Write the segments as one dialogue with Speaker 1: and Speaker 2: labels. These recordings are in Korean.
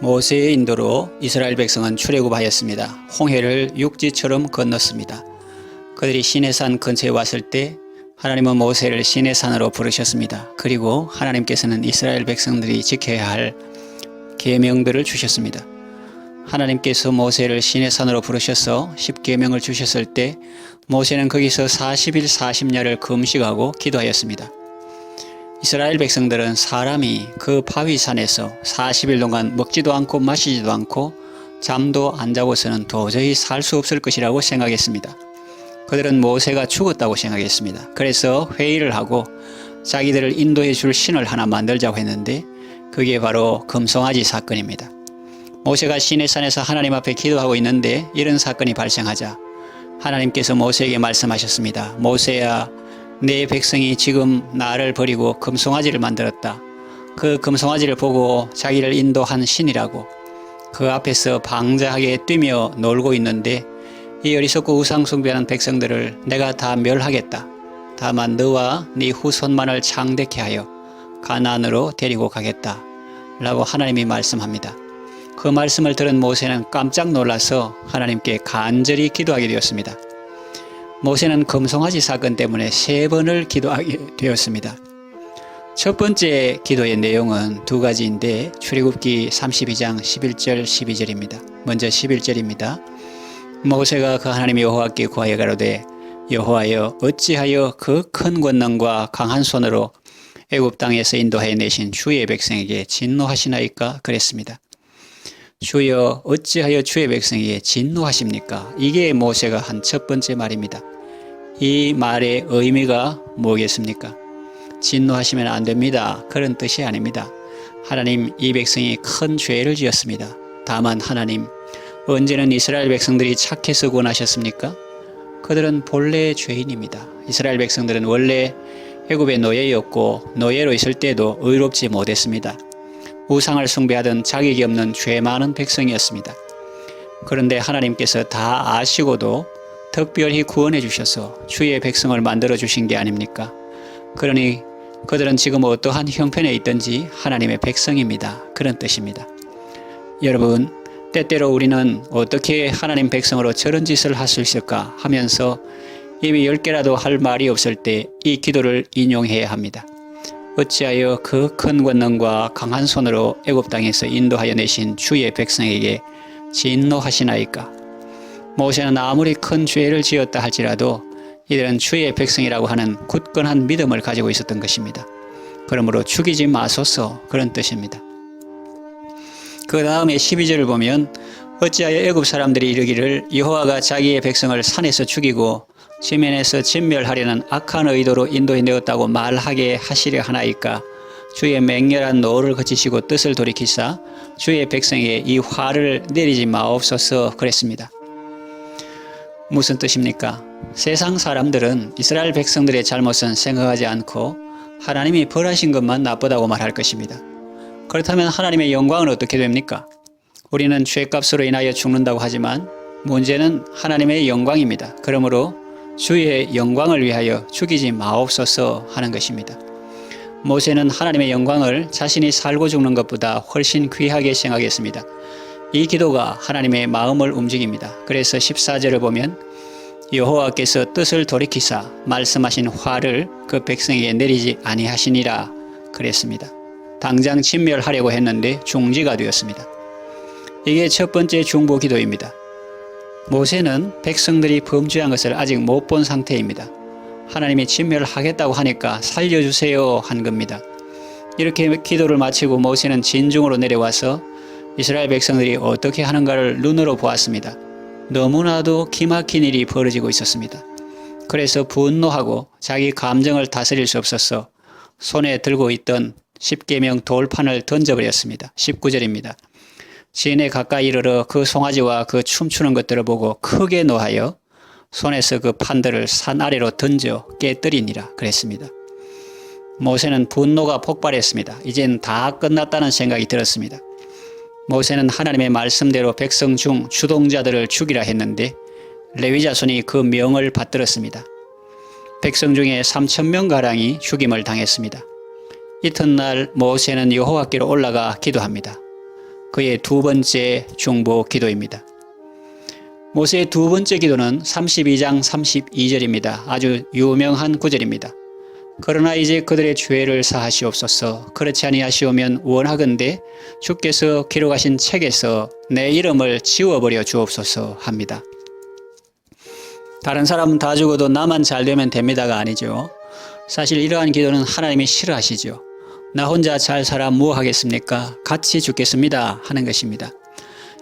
Speaker 1: 모세의 인도로 이스라엘 백성은 출애굽하였습니다. 홍해를 육지처럼 건넜습니다. 그들이 시내산 근처에 왔을 때 하나님은 모세를 시내산으로 부르셨습니다. 그리고 하나님께서는 이스라엘 백성들이 지켜야 할 계명들을 주셨습니다. 하나님께서 모세를 시내산으로 부르셔서 10계명을 주셨을 때 모세는 거기서 40일 40야를 금식하고 기도하였습니다. 이스라엘 백성들은 사람이 그 바위산에서 40일 동안 먹지도 않고 마시지도 않고 잠도 안 자고서는 도저히 살 수 없을 것이라고 생각했습니다. 그들은 모세가 죽었다고 생각했습니다. 그래서 회의를 하고 자기들을 인도해 줄 신을 하나 만들자고 했는데 그게 바로 금송아지 사건입니다. 모세가 시내산에서 하나님 앞에 기도하고 있는데 이런 사건이 발생하자 하나님께서 모세에게 말씀하셨습니다. 모세야, 내 백성이 지금 나를 버리고 금송아지를 만들었다. 그 금송아지를 보고 자기를 인도한 신이라고 그 앞에서 방자하게 뛰며 놀고 있는데 이 어리석고 우상숭배하는 백성들을 내가 다 멸하겠다. 다만 너와 네 후손만을 창대케 하여 가나안으로 데리고 가겠다. 라고 하나님이 말씀합니다. 그 말씀을 들은 모세는 깜짝 놀라서 하나님께 간절히 기도하게 되었습니다. 모세는 금송아지 사건 때문에 3번을 기도하게 되었습니다. 첫 번째 기도의 내용은 2가지인데 출애굽기 32장 11절 12절입니다. 먼저 11절입니다. 모세가 그 하나님 여호와께 구하여 가로되 여호와여 어찌하여 그 큰 권능과 강한 손으로 애굽 땅에서 인도하여 내신 주의 백성에게 진노하시나이까 그랬습니다. 주여 어찌하여 주의 백성에게 진노하십니까? 이게 모세가 한 첫 번째 말입니다. 이 말의 의미가 뭐겠습니까? 진노하시면 안 됩니다. 그런 뜻이 아닙니다. 하나님, 이 백성이 큰 죄를 지었습니다. 다만 하나님, 언제는 이스라엘 백성들이 착해서 구원하셨습니까? 그들은 본래 죄인입니다. 이스라엘 백성들은 원래 애굽의 노예였고 노예로 있을 때도 의롭지 못했습니다. 우상을 숭배하던 자격이 없는 죄 많은 백성이었습니다. 그런데 하나님께서 다 아시고도 특별히 구원해 주셔서 주의 백성을 만들어 주신 게 아닙니까? 그러니 그들은 지금 어떠한 형편에 있든지 하나님의 백성입니다. 그런 뜻입니다. 여러분, 때때로 우리는 어떻게 하나님 백성으로 저런 짓을 할 수 있을까 하면서 이미 10개라도 할 말이 없을 때 이 기도를 인용해야 합니다. 어찌하여 그 큰 권능과 강한 손으로 애굽 땅에서 인도하여 내신 주의 백성에게 진노하시나이까? 모세는 아무리 큰 죄를 지었다 할지라도 이들은 주의 백성이라고 하는 굳건한 믿음을 가지고 있었던 것입니다. 그러므로 죽이지 마소서, 그런 뜻입니다. 그 다음에 12절을 보면 어찌하여 애굽 사람들이 이르기를 여호와가 자기의 백성을 산에서 죽이고 지면에서 진멸하려는 악한 의도로 인도해 내었다고 말하게 하시려 하나이까? 주의 맹렬한 노를 그치시고 뜻을 돌이키사 주의 백성에게 이 화를 내리지 마옵소서 그랬습니다. 무슨 뜻입니까? 세상 사람들은 이스라엘 백성들의 잘못은 생각하지 않고 하나님이 벌하신 것만 나쁘다고 말할 것입니다. 그렇다면 하나님의 영광은 어떻게 됩니까? 우리는 죄값으로 인하여 죽는다고 하지만 문제는 하나님의 영광입니다. 그러므로 주의 영광을 위하여 죽이지 마옵소서 하는 것입니다. 모세는 하나님의 영광을 자신이 살고 죽는 것보다 훨씬 귀하게 생각했습니다. 이 기도가 하나님의 마음을 움직입니다. 그래서 14절을 보면 여호와께서 뜻을 돌이키사 말씀하신 화를 그 백성에게 내리지 아니하시니라 그랬습니다. 당장 진멸하려고 했는데 중지가 되었습니다. 이게 첫 번째 중보 기도입니다. 모세는 백성들이 범죄한 것을 아직 못 본 상태입니다. 하나님이 진멸하겠다고 하니까 살려주세요 한 겁니다. 이렇게 기도를 마치고 모세는 진중으로 내려와서 이스라엘 백성들이 어떻게 하는가를 눈으로 보았습니다. 너무나도 기막힌 일이 벌어지고 있었습니다. 그래서 분노하고 자기 감정을 다스릴 수 없어서 손에 들고 있던 10계명 돌판을 던져버렸습니다. 19절입니다. 진에 가까이 이르러 그 송아지와 그 춤추는 것들을 보고 크게 노하여 손에서 그 판들을 산 아래로 던져 깨뜨리니라 그랬습니다. 모세는 분노가 폭발했습니다. 이젠 다 끝났다는 생각이 들었습니다. 모세는 하나님의 말씀대로 백성 중 주동자들을 죽이라 했는데 레위 자손이 그 명을 받들었습니다. 백성 중에 3,000명가량이 죽임을 당했습니다. 이튿날 모세는 여호와께로 올라가 기도합니다. 그의 두 번째 중보 기도입니다. 모세의 두 번째 기도는 32장 32절입니다. 아주 유명한 구절입니다. 그러나 이제 그들의 죄를 사하시옵소서. 그렇지 아니하시오면 원하건대 주께서 기록하신 책에서 내 이름을 지워버려 주옵소서 합니다. 다른 사람은 다 죽어도 나만 잘 되면 됩니다가 아니죠. 사실 이러한 기도는 하나님이 싫어하시죠. 나 혼자 잘 살아 뭐 하겠습니까? 같이 죽겠습니다 하는 것입니다.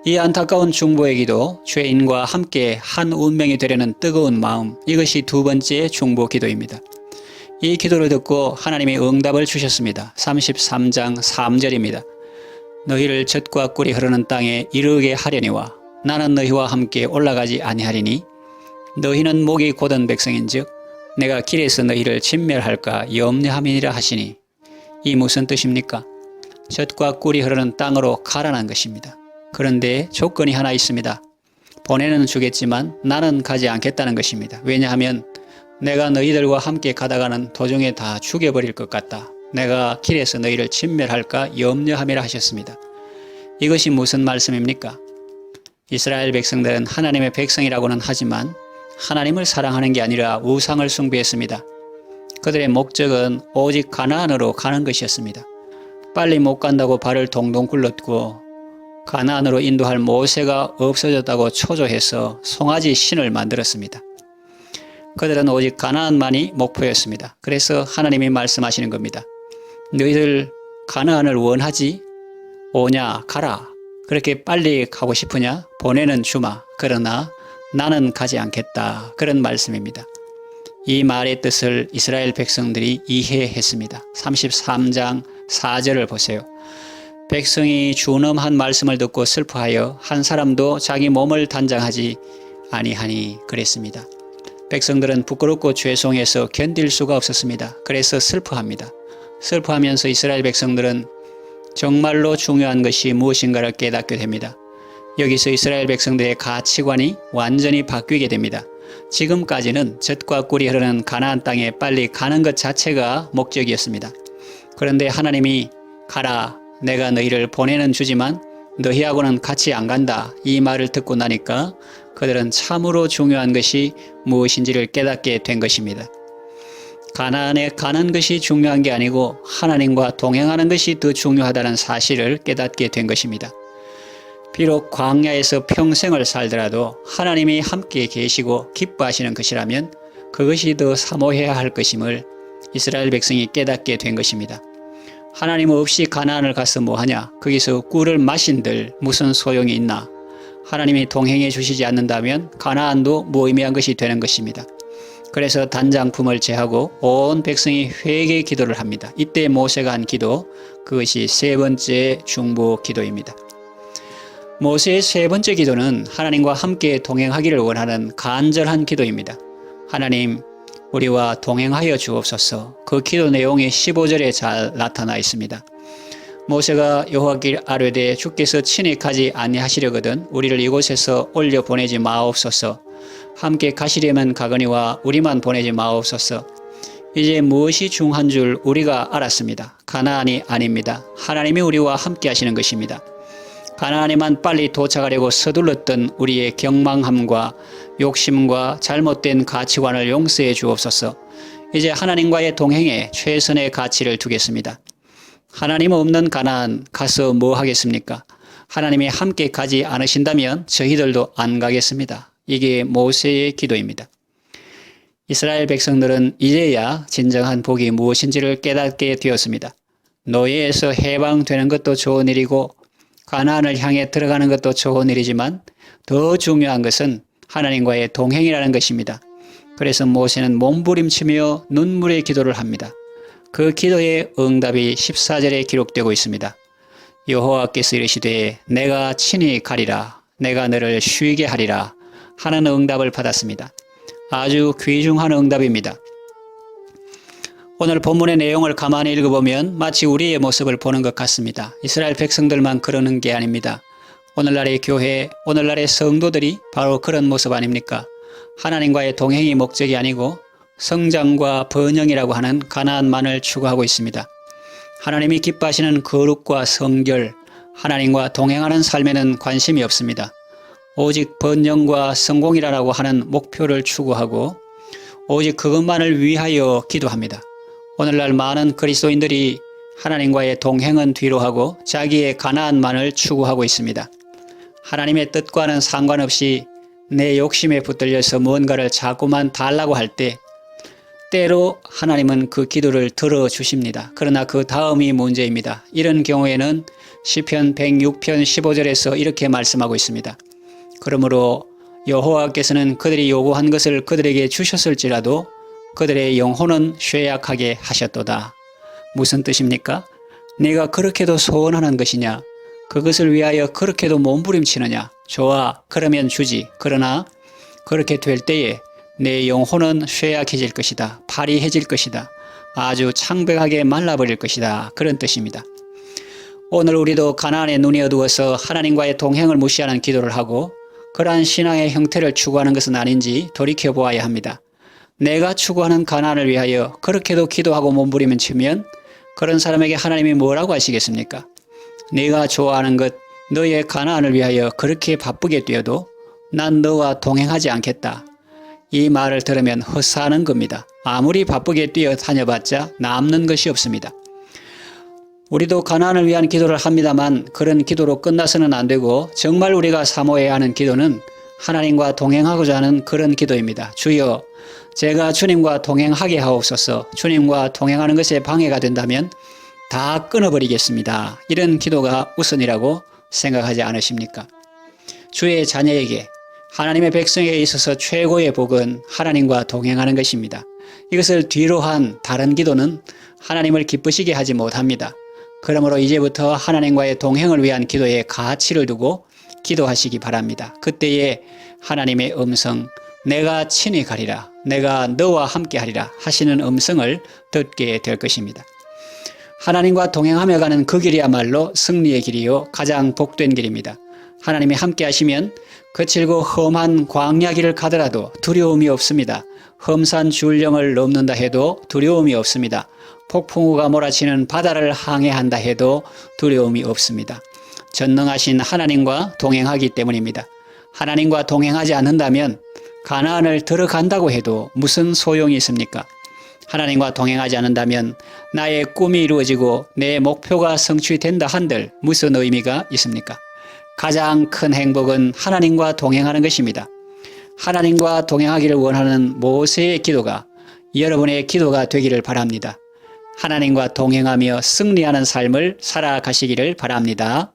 Speaker 1: 이 안타까운 중보의 기도, 죄인과 함께 한 운명이 되려는 뜨거운 마음, 이것이 두 번째 중보 기도입니다. 이 기도를 듣고 하나님이 응답을 주셨습니다. 33장 3절입니다. 너희를 젖과 꿀이 흐르는 땅에 이르게 하려니와 나는 너희와 함께 올라가지 아니하리니 너희는 목이 곧은 백성인즉 내가 길에서 너희를 진멸할까 염려함이니라 하시니 이 무슨 뜻입니까? 젖과 꿀이 흐르는 땅으로 가라는 것입니다. 그런데 조건이 하나 있습니다. 보내는 주겠지만 나는 가지 않겠다는 것입니다. 왜냐하면 내가 너희들과 함께 가다가는 도중에 다 죽여버릴 것 같다. 내가 길에서 너희를 진멸할까 염려함이라 하셨습니다. 이것이 무슨 말씀입니까? 이스라엘 백성들은 하나님의 백성이라고는 하지만 하나님을 사랑하는 게 아니라 우상을 숭배했습니다. 그들의 목적은 오직 가나안으로 가는 것이었습니다. 빨리 못 간다고 발을 동동 굴렀고 가나안으로 인도할 모세가 없어졌다고 초조해서 송아지 신을 만들었습니다. 그들은 오직 가나안만이 목표였습니다. 그래서 하나님이 말씀하시는 겁니다. 너희들 가나안을 원하지? 오냐 가라. 그렇게 빨리 가고 싶으냐? 보내는 주마. 그러나 나는 가지 않겠다. 그런 말씀입니다. 이 말의 뜻을 이스라엘 백성들이 이해했습니다. 33장 4절을 보세요. 백성이 준엄한 말씀을 듣고 슬퍼하여 한 사람도 자기 몸을 단장하지 아니하니 그랬습니다. 백성들은 부끄럽고 죄송해서 견딜 수가 없었습니다. 그래서 슬퍼합니다. 슬퍼하면서 이스라엘 백성들은 정말로 중요한 것이 무엇인가를 깨닫게 됩니다. 여기서 이스라엘 백성들의 가치관이 완전히 바뀌게 됩니다. 지금까지는 젖과 꿀이 흐르는 가나안 땅에 빨리 가는 것 자체가 목적이었습니다. 그런데 하나님이 가라, 내가 너희를 보내는 주지만 너희하고는 같이 안 간다. 이 말을 듣고 나니까 그들은 참으로 중요한 것이 무엇인지를 깨닫게 된 것입니다. 가나안에 가는 것이 중요한 게 아니고 하나님과 동행하는 것이 더 중요하다는 사실을 깨닫게 된 것입니다. 비록 광야에서 평생을 살더라도 하나님이 함께 계시고 기뻐하시는 것이라면 그것이 더 사모해야 할 것임을 이스라엘 백성이 깨닫게 된 것입니다. 하나님 없이 가나안을 가서 뭐하냐? 거기서 꿀을 마신들 무슨 소용이 있나? 하나님이 동행해 주시지 않는다면 가나안도 무의미한 것이 되는 것입니다. 그래서 단장품을 제하고 온 백성이 회개 기도를 합니다. 이때 모세가 한 기도, 그것이 세 번째 중보 기도입니다. 모세의 세 번째 기도는 하나님과 함께 동행하기를 원하는 간절한 기도입니다. 하나님, 우리와 동행하여 주옵소서. 그 기도 내용이 15절에 잘 나타나 있습니다. 모세가 여호와께 아뢰되 주께서 친히 가지 아니하시려거든 우리를 이곳에서 올려 보내지 마옵소서. 함께 가시려면 가거니와 우리만 보내지 마옵소서. 이제 무엇이 중요한 줄 우리가 알았습니다. 가나안이 아닙니다. 하나님이 우리와 함께 하시는 것입니다. 가나안에만 빨리 도착하려고 서둘렀던 우리의 경망함과 욕심과 잘못된 가치관을 용서해 주옵소서. 이제 하나님과의 동행에 최선의 가치를 두겠습니다. 하나님 없는 가나안 가서 뭐 하겠습니까? 하나님이 함께 가지 않으신다면 저희들도 안 가겠습니다. 이게 모세의 기도입니다. 이스라엘 백성들은 이제야 진정한 복이 무엇인지를 깨닫게 되었습니다. 노예에서 해방되는 것도 좋은 일이고 가나안을 향해 들어가는 것도 좋은 일이지만 더 중요한 것은 하나님과의 동행이라는 것입니다. 그래서 모세는 몸부림치며 눈물의 기도를 합니다. 그 기도의 응답이 14절에 기록되고 있습니다. 여호와께서 이르시되 내가 친히 가리라 내가 너를 쉬게 하리라 하는 응답을 받았습니다. 아주 귀중한 응답입니다. 오늘 본문의 내용을 가만히 읽어보면 마치 우리의 모습을 보는 것 같습니다. 이스라엘 백성들만 그러는 게 아닙니다. 오늘날의 교회, 오늘날의 성도들이 바로 그런 모습 아닙니까? 하나님과의 동행이 목적이 아니고 성장과 번영이라고 하는 가나안만을 추구하고 있습니다. 하나님이 기뻐하시는 거룩과 성결, 하나님과 동행하는 삶에는 관심이 없습니다. 오직 번영과 성공이라고 하는 목표를 추구하고 오직 그것만을 위하여 기도합니다. 오늘날 많은 그리스도인들이 하나님과의 동행은 뒤로 하고 자기의 가나안만을 추구하고 있습니다. 하나님의 뜻과는 상관없이 내 욕심에 붙들려서 무언가를 자꾸만 달라고 할 때 때로 하나님은 그 기도를 들어주십니다. 그러나 그 다음이 문제입니다. 이런 경우에는 시편 106편 15절에서 이렇게 말씀하고 있습니다. 그러므로 여호와께서는 그들이 요구한 것을 그들에게 주셨을지라도 그들의 영혼은 쇠약하게 하셨도다. 무슨 뜻입니까? 내가 그렇게도 소원하는 것이냐? 그것을 위하여 그렇게도 몸부림치느냐? 좋아, 그러면 주지. 그러나 그렇게 될 때에 내 영혼은 쇠약해질 것이다. 파리해질 것이다. 아주 창백하게 말라버릴 것이다. 그런 뜻입니다. 오늘 우리도 가나안에 눈이 어두워서 하나님과의 동행을 무시하는 기도를 하고 그러한 신앙의 형태를 추구하는 것은 아닌지 돌이켜보아야 합니다. 내가 추구하는 가나안을 위하여 그렇게도 기도하고 몸부림을 치면 그런 사람에게 하나님이 뭐라고 하시겠습니까? 네가 좋아하는 것, 너의 가나안을 위하여 그렇게 바쁘게 뛰어도 난 너와 동행하지 않겠다. 이 말을 들으면 헛사하는 겁니다. 아무리 바쁘게 뛰어다녀봤자 남는 것이 없습니다. 우리도 가나안을 위한 기도를 합니다만 그런 기도로 끝나서는 안 되고 정말 우리가 사모해야 하는 기도는 하나님과 동행하고자 하는 그런 기도입니다. 주여, 제가 주님과 동행하게 하옵소서. 주님과 동행하는 것에 방해가 된다면 다 끊어버리겠습니다. 이런 기도가 우선이라고 생각하지 않으십니까? 주의 자녀에게 하나님의 백성에게 있어서 최고의 복은 하나님과 동행하는 것입니다. 이것을 뒤로 한 다른 기도는 하나님을 기쁘시게 하지 못합니다. 그러므로 이제부터 하나님과의 동행을 위한 기도에 가치를 두고 기도하시기 바랍니다. 그때에 하나님의 음성, 내가 친히 가리라, 내가 너와 함께 하리라 하시는 음성을 듣게 될 것입니다. 하나님과 동행하며 가는 그 길이야말로 승리의 길이요 가장 복된 길입니다. 하나님이 함께 하시면 거칠고 험한 광야 길을 가더라도 두려움이 없습니다. 험산 줄령을 넘는다 해도 두려움이 없습니다. 폭풍우가 몰아치는 바다를 항해한다 해도 두려움이 없습니다. 전능하신 하나님과 동행하기 때문입니다. 하나님과 동행하지 않는다면 가나안을 들어간다고 해도 무슨 소용이 있습니까? 하나님과 동행하지 않는다면 나의 꿈이 이루어지고 내 목표가 성취된다 한들 무슨 의미가 있습니까? 가장 큰 행복은 하나님과 동행하는 것입니다. 하나님과 동행하기를 원하는 모세의 기도가 여러분의 기도가 되기를 바랍니다. 하나님과 동행하며 승리하는 삶을 살아가시기를 바랍니다.